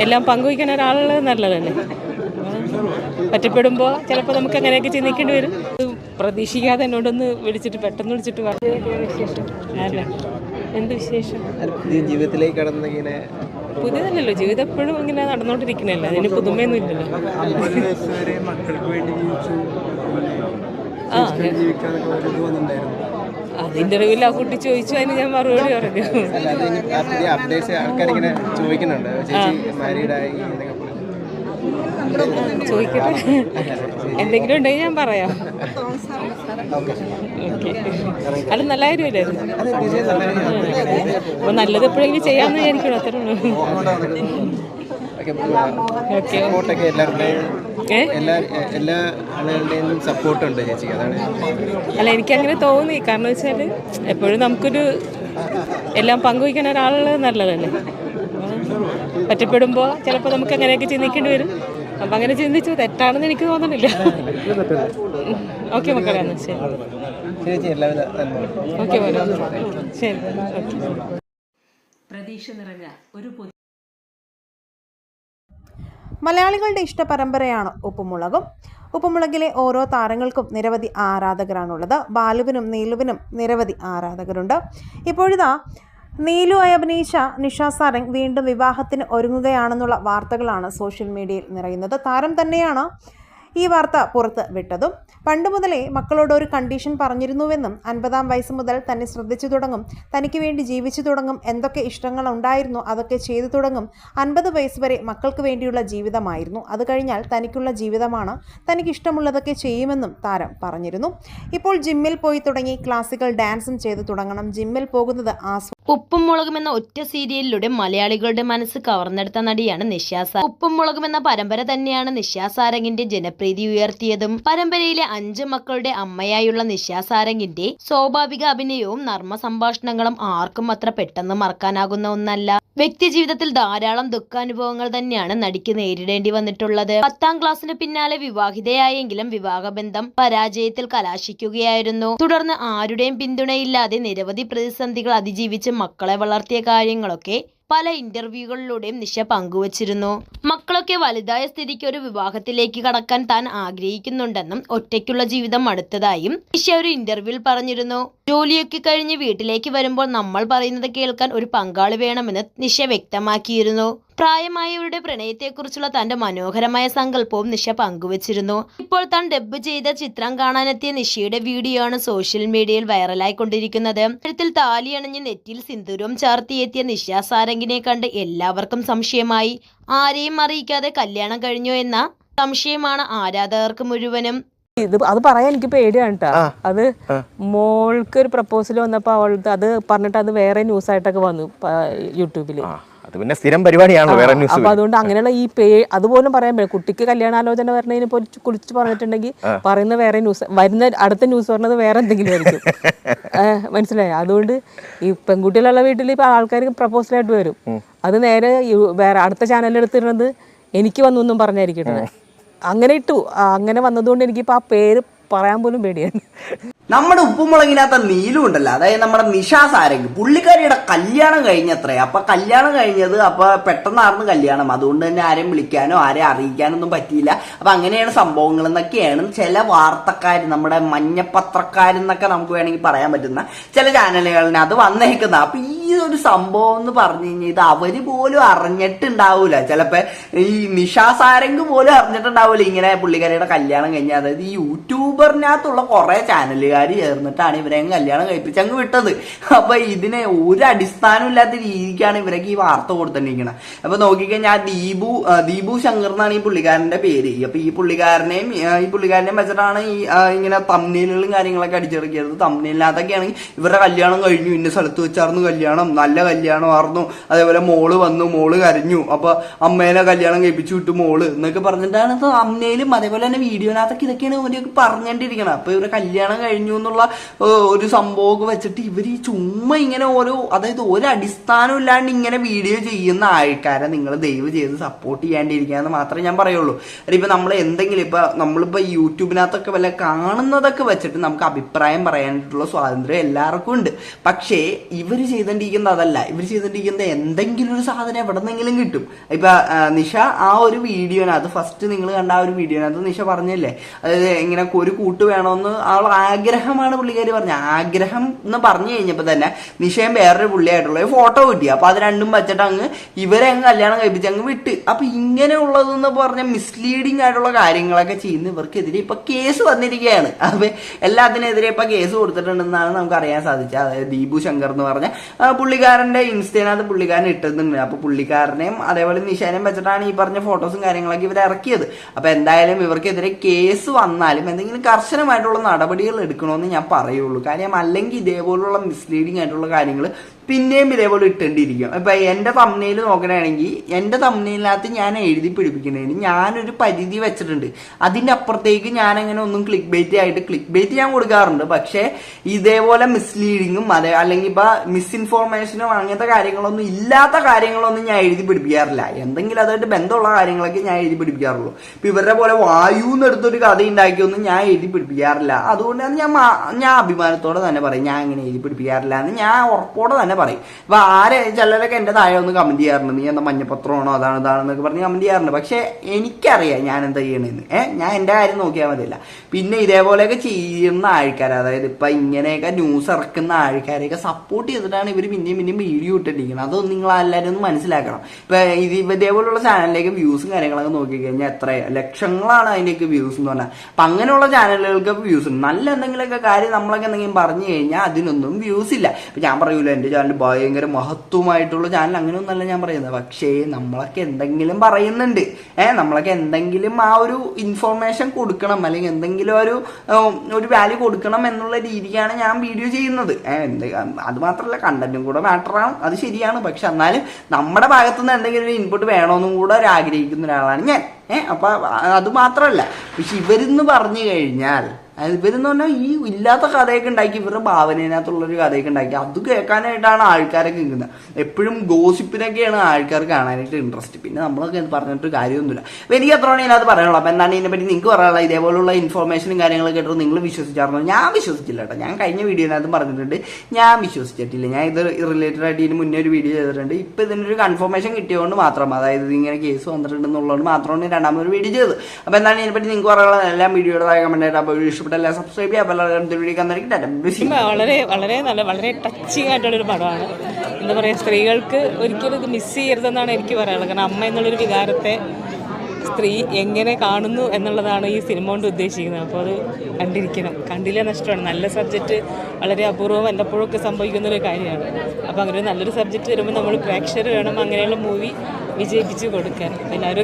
എല്ലാം പങ്കുവയ്ക്കാൻ ഒരാളുള്ളത് നല്ലതല്ലേ. പറ്റപ്പെടുമ്പോൾ ചിലപ്പോൾ നമുക്ക് അങ്ങനെയൊക്കെ ചിന്തിക്കേണ്ടി വരും. പ്രതീക്ഷിക്കാതെ എന്നോടൊന്ന് വിളിച്ചിട്ട് പെട്ടെന്ന് വിളിച്ചിട്ട് എന്ത് വിശേഷം? ജീവിതത്തിലേക്ക് കടന്നിങ്ങനെ പുതിയതല്ലല്ലോ, ജീവിതം എപ്പോഴും ഇങ്ങനെ നടന്നുകൊണ്ടിരിക്കണല്ലോ, അതിന് പുതുമയൊന്നും ഇല്ലല്ലോ. അത് ഇന്റർവ്യൂവിൽ ആ കുട്ടി ചോദിച്ചു, അതിന് ഞാൻ മറുപടി പറഞ്ഞു. ചോദിക്കട്ടെ, എന്തെങ്കിലും ഉണ്ടെങ്കിൽ ഞാൻ പറയാം. ഓക്കെ, അത് നല്ല കാര്യമല്ലേ? അപ്പൊ നല്ലത് എപ്പോഴെങ്കിലും ചെയ്യാമെന്ന് വിചാരിക്കണം, അത്രേ ഉള്ളൂ. എല്ലാ ആളുകളുടെയും സപ്പോർട്ടുണ്ട് ചേച്ചി, അതാണ്. അല്ല, എനിക്കങ്ങനെ തോന്നി. കാരണം വെച്ചാൽ എപ്പോഴും നമുക്കൊരു എല്ലാം പങ്കുവയ്ക്കാൻ ഒരാളുള്ളത് നല്ലതല്ലേ. പറ്റപ്പെടുമ്പോൾ ചിലപ്പോൾ നമുക്ക് അങ്ങനെയൊക്കെ ചിന്തിക്കേണ്ടി വരും. അപ്പം അങ്ങനെ ചിന്തിച്ചു, തെറ്റാണെന്ന് എനിക്ക് തോന്നുന്നില്ല. ഓക്കെ മക്കളെ, എന്നാൽ ശരി. ഓക്കെ ശരി. പ്രതീക്ഷ നിറഞ്ഞ ഒരു മലയാളികളുടെ ഇഷ്ടപരമ്പരയാണ് ഉപ്പുമുളകും. ഉപ്പുമുളകിലെ ഓരോ താരങ്ങൾക്കും നിരവധി ആരാധകരാണുള്ളത്. ബാലുവിനും നീലുവിനും നിരവധി ആരാധകരുണ്ട്. ഇപ്പോഴിതാ നീലുവായി അഭിനയിച്ച നിഷ സാരംഗ് വീണ്ടും വിവാഹത്തിന് ഒരുങ്ങുകയാണെന്നുള്ള വാർത്തകളാണ് സോഷ്യൽ മീഡിയയിൽ നിറയുന്നത്. താരം തന്നെയാണ് ഈ വാർത്ത പുറത്ത് വിട്ടതും. പണ്ട് മുതലേ മക്കളോട് ഒരു കണ്ടീഷൻ പറഞ്ഞിരുന്നുവെന്നും 50-ാം വയസ്സ് മുതൽ തന്നെ ശ്രദ്ധിച്ചു തുടങ്ങും, തനിക്ക് വേണ്ടി ജീവിച്ചു തുടങ്ങും, എന്തൊക്കെ ഇഷ്ടങ്ങൾ ഉണ്ടായിരുന്നു അതൊക്കെ ചെയ്തു തുടങ്ങും, 50 വയസ്സ് വരെ മക്കൾക്ക് വേണ്ടിയുള്ള ജീവിതമായിരുന്നു, അത് കഴിഞ്ഞാൽ തനിക്കുള്ള ജീവിതമാണ്, തനിക്ക് ഇഷ്ടമുള്ളതൊക്കെ ചെയ്യുമെന്നും താരം പറഞ്ഞിരുന്നു. ഇപ്പോൾ ജിമ്മിൽ പോയി തുടങ്ങി, ക്ലാസിക്കൽ ഡാൻസും ചെയ്തു തുടങ്ങണം. ജിമ്മിൽ പോകുന്നത് ഉപ്പും മുളകും എന്ന ഒറ്റ സീരിയലിലൂടെ മലയാളികളുടെ മനസ്സ് കവർന്നെടുത്ത നടിയാണ് നിഷ സാരംഗ്. ഉപ്പും മുളകും എന്ന പരമ്പര തന്നെയാണ് നിഷ സാരംഗിന്റെ ജനപ്രീതി ഉയർത്തിയതും. പരമ്പരയിലെ 5 മക്കളുടെ അമ്മയായുള്ള നിഷ സാരംഗിന്റെ സ്വാഭാവിക അഭിനയവും നർമ്മ സംഭാഷണങ്ങളും ആർക്കും അത്ര പെട്ടെന്ന് മറക്കാനാകുന്ന ഒന്നല്ല. വ്യക്തി ജീവിതത്തിൽ ധാരാളം ദുഃഖാനുഭവങ്ങൾ തന്നെയാണ് നടിക്ക് നേരിടേണ്ടി വന്നിട്ടുള്ളത്. 10ാം ക്ലാസ്സിന് പിന്നാലെ വിവാഹിതയായെങ്കിലും വിവാഹബന്ധം പരാജയത്തിൽ കലാശിക്കുകയായിരുന്നു. തുടർന്ന് ആരുടെയും പിന്തുണയില്ലാതെ നിരവധി പ്രതിസന്ധികൾ അതിജീവിച്ച് മക്കളെ വളർത്തിയ കാര്യങ്ങളൊക്കെ പല ഇന്റർവ്യൂകളിലൂടെയും നിഷ പങ്കുവച്ചിരുന്നു. മക്കളൊക്കെ വലുതായ സ്ഥിതിക്ക് ഒരു വിവാഹത്തിലേക്ക് കടക്കാൻ താൻ ആഗ്രഹിക്കുന്നുണ്ടെന്നും ഒറ്റയ്ക്കുള്ള ജീവിതം അടുത്തതായും നിഷ ഒരു ഇന്റർവ്യൂവിൽ പറഞ്ഞിരുന്നു. ജോലിയൊക്കെ കഴിഞ്ഞ് വീട്ടിലേക്ക് വരുമ്പോൾ നമ്മൾ പറയുന്നത് കേൾക്കാൻ ഒരു പങ്കാളി വേണമെന്ന് നിഷ വ്യക്തമാക്കിയിരുന്നു. പ്രായമായവരുടെ പ്രണയത്തെക്കുറിച്ചുള്ള തന്റെ മനോഹരമായ സങ്കല്പവും നിഷ പങ്കുവച്ചിരുന്നു. ഇപ്പോൾ താൻ ഡബ് ചെയ്ത ചിത്രം കാണാനെത്തിയ നിഷയുടെ വീഡിയോ ആണ് സോഷ്യൽ മീഡിയയിൽ വൈറലായിക്കൊണ്ടിരിക്കുന്നത്. കഴുത്തിൽ താലിയണിഞ്ഞ് നെറ്റിയിൽ സിന്ദൂരം ചാർത്തിയെത്തിയ നിഷ സാരംഗിനെ കണ്ട് എല്ലാവർക്കും സംശയമായി. ആരെയും അറിയിക്കാതെ കല്യാണം കഴിഞ്ഞോ എന്ന സംശയമാണ് ആരാധകർക്ക് മുഴുവനും. അത് പറയാൻ എനിക്ക് പേടിയാണ് കേട്ടോ. അത് മോൾക്ക് ഒരു പ്രപ്പോസൽ വന്നപ്പോൾ അവൾക്ക് അത് പറഞ്ഞിട്ട് അത് വേറെ ന്യൂസ് ആയിട്ടൊക്കെ വന്നു യൂട്യൂബില്. പിന്നെ സ്ഥിരം പരിപാടിയാണല്ലോ വേറെ ന്യൂസ്. അപ്പൊ അതുകൊണ്ട് അങ്ങനെയുള്ള ഈ അതുപോലും പറയാൻ പറ്റും. കുട്ടിക്ക് കല്യാണാലോചന വരണതിനെ കുറിച്ച് പറഞ്ഞിട്ടുണ്ടെങ്കിൽ പറയുന്ന വേറെ ന്യൂസ്, വരുന്ന അടുത്ത ന്യൂസ് പറഞ്ഞത് വേറെ എന്തെങ്കിലും ആയിരിക്കും. മനസ്സിലായോ? അതുകൊണ്ട് ഈ പെൺകുട്ടികളുള്ള വീട്ടിൽ ഇപ്പൊ ആൾക്കാർ പ്രപ്പോസലായിട്ട് വരും, അത് നേരെ വേറെ അടുത്ത ചാനലിൽ എടുത്തിരുന്നത് എനിക്ക് വന്നു പറഞ്ഞായിരിക്കട്ടെ. അങ്ങനെ ഇട്ടു. അങ്ങനെ വന്നതുകൊണ്ട് എനിക്കിപ്പോൾ ആ പേര് പറയാൻ പോലും പേടിയാണ്. നമ്മുടെ ഉപ്പുമുളകിനകത്ത നീലു ഉണ്ടല്ലോ, അതായത് നമ്മുടെ നിഷ സാരംഗ്, പുള്ളിക്കാരിയുടെ കല്യാണം കഴിഞ്ഞത്രേ. അപ്പൊ കല്യാണം കഴിഞ്ഞത് അപ്പൊ പെട്ടെന്നായിരുന്നു കല്യാണം, അതുകൊണ്ട് തന്നെ ആരെയും വിളിക്കാനോ ആരെയും അറിയിക്കാനൊന്നും പറ്റിയില്ല. അപ്പൊ അങ്ങനെയാണ് സംഭവങ്ങൾ എന്നൊക്കെയാണ് ചില വാർത്തക്കാർ, നമ്മുടെ മഞ്ഞപ്പത്രക്കാരെന്നൊക്കെ നമുക്ക് വേണമെങ്കിൽ പറയാൻ പറ്റുന്ന ചില ചാനലുകളിന് അത് വന്നേക്കുന്നത്. അപ്പൊ ഈ ഒരു സംഭവം എന്ന് പറഞ്ഞു കഴിഞ്ഞാൽ ഇത് അവര് പോലും അറിഞ്ഞിട്ടുണ്ടാവൂല. ചിലപ്പോ ഈ നിഷ സാരംഗ് പോലും അറിഞ്ഞിട്ടുണ്ടാവൂല ഇങ്ങനെ പുള്ളിക്കാരിയുടെ കല്യാണം കഴിഞ്ഞാൽ. അതായത് ഈ യൂട്യൂബറിനകത്തുള്ള കുറെ ചാനലുകാർ ചേർന്നിട്ടാണ് ഇവരെ കല്യാണം കഴിപ്പിച്ച് അങ്ങ് വിട്ടത്. അപ്പൊ ഇതിനെ ഒരു അടിസ്ഥാനം ഇല്ലാത്ത രീതിക്കാണ് ഇവരൊക്കെ ഈ വാർത്ത കൊടുത്തിരിക്കുന്നത്. അപ്പൊ നോക്കിക്കഴിഞ്ഞാൽ ദീപു ശങ്കർ എന്നാണ് ഈ പുള്ളിക്കാരന്റെ പേര്. അപ്പൊ ഈ പുള്ളിക്കാരനെയും വെച്ചിട്ടാണ് ഈ ഇങ്ങനെ തമ്മിലുകളും കാര്യങ്ങളൊക്കെ അടിച്ചിറക്കിയത്. തമ്മിലിനകത്തൊക്കെ ആണെങ്കിൽ ഇവരുടെ കല്യാണം കഴിഞ്ഞു, ഇന്ന സ്ഥലത്ത് വെച്ചായിരുന്നു കല്യാണം, നല്ല കല്യാണമായിരുന്നു, അതേപോലെ മോള് വന്നു, മോള് കരഞ്ഞു, അപ്പൊ അമ്മേനെ കല്യാണം കഴിപ്പിച്ചു വിട്ടു മോള് എന്നൊക്കെ പറഞ്ഞിട്ടാണ് അമ്മയിലും അതേപോലെ തന്നെ വീഡിയോനകത്തൊക്കെ ഇതൊക്കെയാണ് ഇവരൊക്കെ പറഞ്ഞുകൊണ്ടിരിക്കണം. അപ്പൊ ഇവരുടെ കല്യാണം കഴിഞ്ഞു കഴിഞ്ഞു എന്നുള്ള ഒരു സംഭവമൊക്കെ വെച്ചിട്ട് ഇവർ ഈ ചുമ്മാ ഇങ്ങനെ അതായത് ഒരു അടിസ്ഥാനം ഇല്ലാണ്ട് ഇങ്ങനെ വീഡിയോ ചെയ്യുന്ന ആൾക്കാരെ നിങ്ങൾ ദയവ് ചെയ്ത് സപ്പോർട്ട് ചെയ്യാണ്ടിരിക്കുക എന്ന് മാത്രമേ ഞാൻ പറയുള്ളൂ. ഇപ്പം നമ്മൾ എന്തെങ്കിലും നമ്മളിപ്പോൾ യൂട്യൂബിനകത്തൊക്കെ വല്ല കാണുന്നതൊക്കെ വെച്ചിട്ട് നമുക്ക് അഭിപ്രായം പറയാനായിട്ടുള്ള സ്വാതന്ത്ര്യം എല്ലാവർക്കും ഉണ്ട്. പക്ഷേ ഇവർ ചെയ്തോണ്ടിരിക്കുന്നത് അതല്ല. ഇവർ ചെയ്തോണ്ടിരിക്കുന്നത് എന്തെങ്കിലും ഒരു സാധനം എവിടെന്നെങ്കിലും കിട്ടും. ഇപ്പൊ നിഷ ആ ഒരു വീഡിയോനകത്ത് ഫസ്റ്റ് നിങ്ങൾ കണ്ട ആ ഒരു വീഡിയോനകത്ത് നിഷ പറഞ്ഞല്ലേ, അതായത് ഇങ്ങനെ ഒരു കൂട്ട് വേണമെന്ന് ആഗ്രഹമാണ് പുള്ളിക്കാരി പറഞ്ഞത്. ആഗ്രഹം എന്ന് പറഞ്ഞു കഴിഞ്ഞപ്പോൾ തന്നെ നിഷയും വേറൊരു പുള്ളിയായിട്ടുള്ള ഫോട്ടോ കിട്ടി. അപ്പൊ അത് രണ്ടും വെച്ചിട്ട് ഇവരെ കല്യാണം കഴിപ്പിച്ച് വിട്ട്. അപ്പൊ ഇങ്ങനെയുള്ളതെന്ന് പറഞ്ഞ മിസ്ലീഡിങ് ആയിട്ടുള്ള കാര്യങ്ങളൊക്കെ ചെയ്യുന്ന ഇവർക്കെതിരെ ഇപ്പൊ കേസ് വന്നിരിക്കുകയാണ്. അപ്പൊ എല്ലാത്തിനെതിരെ ഇപ്പൊ കേസ് കൊടുത്തിട്ടുണ്ടെന്നാണ് നമുക്ക് അറിയാൻ സാധിച്ചത്. അതായത് ദീപു ശങ്കർ എന്ന് പറഞ്ഞ പുള്ളിക്കാരന്റെ ഇൻസ്റ്റയിനകത്ത് പുള്ളിക്കാരൻ ഇട്ടിട്ടുണ്ട്. അപ്പൊ പുള്ളിക്കാരനെയും അതേപോലെ നിഷാനെയും വെച്ചിട്ടാണ് ഈ പറഞ്ഞ ഫോട്ടോസും കാര്യങ്ങളൊക്കെ ഇവർ ഇറക്കിയത്. അപ്പൊ എന്തായാലും ഇവർക്കെതിരെ കേസ് വന്നാലും എന്തെങ്കിലും കർശനമായിട്ടുള്ള നടപടികൾ എടുക്കണമെന്ന് ഞാൻ പറയുള്ളൂ. കാര്യം അല്ലെങ്കിൽ ഇതേപോലുള്ള മിസ്ലീഡിങ് ആയിട്ടുള്ള കാര്യങ്ങൾ പിന്നെയും ഇതേപോലെ ഇട്ടേണ്ടിയിരിക്കും. ഇപ്പൊ എന്റെ തംബ്നെയിൽ നോക്കണമെങ്കിൽ എന്റെ തംബ്നെയിലിനകത്ത് ഞാൻ എഴുതി പിടിപ്പിക്കുന്നതിന് ഞാനൊരു പരിധി വെച്ചിട്ടുണ്ട്. അതിന്റെ അപ്പുറത്തേക്ക് ഞാൻ അങ്ങനെ ഒന്നും ക്ലിക്ക് ബേറ്റ് ഞാൻ കൊടുക്കാറുണ്ട്. പക്ഷെ ഇതേപോലെ മിസ്ലീഡിങ്ങും അല്ലെങ്കിൽ ഇപ്പൊ മിസ്ഇൻഫോർമേഷനും അങ്ങനത്തെ കാര്യങ്ങളൊന്നും ഇല്ലാത്ത കാര്യങ്ങളൊന്നും ഞാൻ എഴുതി പിടിപ്പിക്കാറില്ല. എന്തെങ്കിലും അതായിട്ട് ബന്ധമുള്ള കാര്യങ്ങളൊക്കെ ഞാൻ എഴുതി പിടിപ്പിക്കാറുള്ളൂ. ഇപ്പൊ ഇവരുടെ പോലെ വായുന്നെടുത്തൊരു കഥ ഉണ്ടാക്കിയൊന്നും ഞാൻ എഴുതി പിടിപ്പിക്കാറില്ല. അതുകൊണ്ടാണ് ഞാൻ അഭിമാനത്തോടെ തന്നെ പറയും ഞാൻ അങ്ങനെ എഴുതി പിടിപ്പിക്കാറില്ല എന്ന് ഞാൻ ഉറപ്പോടെ തന്നെ പറയും. ഇപ്പൊ ചിലരൊക്കെ എന്റെ താഴെ ഒന്ന് കമന്റ് ചെയ്യാറുണ്ട്, നീ എന്താ മഞ്ഞപ്പത്രമാണോ ഇതാണെന്നൊക്കെ പറഞ്ഞ് കമന്റ് ചെയ്യാറുണ്ട്. പക്ഷെ എനിക്കറിയാം ഞാൻ എന്താ ചെയ്യണമെന്ന്. ഞാൻ എന്റെ കാര്യം നോക്കിയാൽ മതിയല്ല. പിന്നെ ഇതേപോലെയൊക്കെ ചെയ്യുന്ന ആൾക്കാർ, അതായത് ഇപ്പൊ ഇങ്ങനെയൊക്കെ ന്യൂസ് ഇറക്കുന്ന ആൾക്കാരെയൊക്കെ സപ്പോർട്ട് ചെയ്തിട്ടാണ് ഇവർ പിന്നെയും വീഡിയോ ഇട്ടിരിക്കുന്നത്. അതൊന്നും നിങ്ങൾ എല്ലാവരും ഒന്ന് മനസ്സിലാക്കണം. ഇപ്പൊ ഇതേപോലുള്ള ചാനലിലേക്ക് വ്യൂസും കാര്യങ്ങളൊക്കെ നോക്കിക്കഴിഞ്ഞാൽ എത്ര ലക്ഷങ്ങളാണ് അതിന്റെയൊക്കെ വ്യൂസ് എന്ന് പറഞ്ഞാൽ. അപ്പൊ അങ്ങനെയുള്ള ചാനലുകൾക്ക് വ്യൂസ് ഉണ്ട്. നല്ല എന്തെങ്കിലുമൊക്കെ കാര്യം നമ്മളൊക്കെ എന്തെങ്കിലും പറഞ്ഞു കഴിഞ്ഞാൽ അതിനൊന്നും വ്യൂസ് ഇല്ല. ഇപ്പൊ ഞാൻ പറയൂല എന്റെ ചാനൽ ഭയങ്കര മഹത്വമായിട്ടുള്ള ചാനൽ, അങ്ങനെയൊന്നല്ല ഞാൻ പറയുന്നത്. പക്ഷേ നമ്മളൊക്കെ എന്തെങ്കിലും പറയുന്നുണ്ട്. നമ്മളൊക്കെ എന്തെങ്കിലും ആ ഒരു ഇൻഫോർമേഷൻ കൊടുക്കണം, അല്ലെങ്കിൽ എന്തെങ്കിലും ഒരു വാല്യൂ കൊടുക്കണം എന്നുള്ള രീതിക്കാണ് ഞാൻ വീഡിയോ ചെയ്യുന്നത്. അത് മാത്രമല്ല കണ്ടന്റും കൂടെ മാറ്ററാണ്, അത് ശരിയാണ്. പക്ഷെ എന്നാലും നമ്മുടെ ഭാഗത്തുനിന്ന് എന്തെങ്കിലും ഒരു ഇൻപുട്ട് വേണമെന്നും കൂടെ ആഗ്രഹിക്കുന്ന ഒരാളാണ് ഞാൻ. അപ്പൊ അത് മാത്രമല്ല, പക്ഷെ ഇവരെന്ന് പറഞ്ഞു കഴിഞ്ഞാൽ ഇവരെന്ന് പറഞ്ഞാൽ ഈ ഇല്ലാത്ത കഥയൊക്കെ ഉണ്ടാക്കി ഇവരുടെ ഭാവനയിനകത്തുള്ളൊരു കഥയൊക്കെ ഉണ്ടാക്കി അത് കേൾക്കാനായിട്ടാണ് ആൾക്കാരൊക്കെ നിൽക്കുന്നത്. എപ്പോഴും ഗോസിപ്പിനൊക്കെയാണ് ആൾക്കാർ കാണാനായിട്ട് ഇൻട്രസ്റ്റ്. പിന്നെ നമ്മളൊക്കെ പറഞ്ഞിട്ട് കാര്യമൊന്നുമില്ല. അപ്പൊ എനിക്ക് അത്രയാണ് ഇതിനകത്ത് പറയാനുള്ളത്. അപ്പൊ എന്താണ് ഇതിനെപ്പറ്റി നിങ്ങൾക്ക് പറയാനുള്ള ഇതേപോലുള്ള ഇൻഫോർമേഷനും കാര്യങ്ങളൊക്കെ കേട്ടോ നിങ്ങൾ വിശ്വസിച്ചായിരുന്നു? ഞാൻ വിശ്വസിച്ചില്ല കേട്ടോ. ഞാൻ കഴിഞ്ഞ വീഡിയോനകത്ത് പറഞ്ഞിട്ടുണ്ട് ഞാൻ വിശ്വസിച്ചിട്ടില്ല. ഞാൻ ഇത് റിലേറ്റഡ് ആയിട്ട് ഇതിന് മുന്നേ ഒരു വീഡിയോ ചെയ്തിട്ടുണ്ട്. ഇപ്പൊ ഇതിനൊരു കൺഫർമേഷൻ കിട്ടിയതുകൊണ്ട് മാത്രം, അതായത് ഇങ്ങനെ കേസ് വന്നിട്ടുണ്ടെന്നുള്ളത് മാത്രമാണ് രണ്ടാമതൊരു വീഡിയോ ചെയ്തത്. അപ്പൊ എന്താണ് ഇതിനെപ്പറ്റി നിങ്ങൾക്ക് പറയാനുള്ള എല്ലാം വീഡിയോയുടെ കമന്റ് ആയിട്ട് അപ്പോൾ ഇഷ്ടപ്പെട്ടല്ല സബ്സ്ക്രൈബ് ചെയ്യാം. വളരെ വളരെ നല്ല വളരെ ടച്ചിങ് ആയിട്ടുള്ളൊരു പടമാണ്. എന്താ പറയുക, സ്ത്രീകൾക്ക് ഒരിക്കലും ഇത് മിസ് ചെയ്യരുതെന്നാണ് എനിക്ക് പറയാനുള്ളത്. കാരണം അമ്മ എന്നുള്ളൊരു വികാരത്തെ സ്ത്രീ എങ്ങനെ കാണുന്നു എന്നുള്ളതാണ് ഈ സിനിമ കൊണ്ട് ഉദ്ദേശിക്കുന്നത്. അപ്പോൾ അത് കണ്ടില്ലേ നഷ്ടമാണ്. നല്ല സബ്ജക്റ്റ് വളരെ അപൂർവം വല്ലപ്പോഴൊക്കെ സംഭവിക്കുന്നൊരു കാര്യമാണ്. അപ്പോൾ അങ്ങനെ നല്ലൊരു സബ്ജക്റ്റ് വരുമ്പോൾ നമ്മൾ പ്രേക്ഷകർ വേണം അങ്ങനെയുള്ള മൂവി വിജയിപ്പിച്ച് കൊടുക്കാൻ. എല്ലാവരും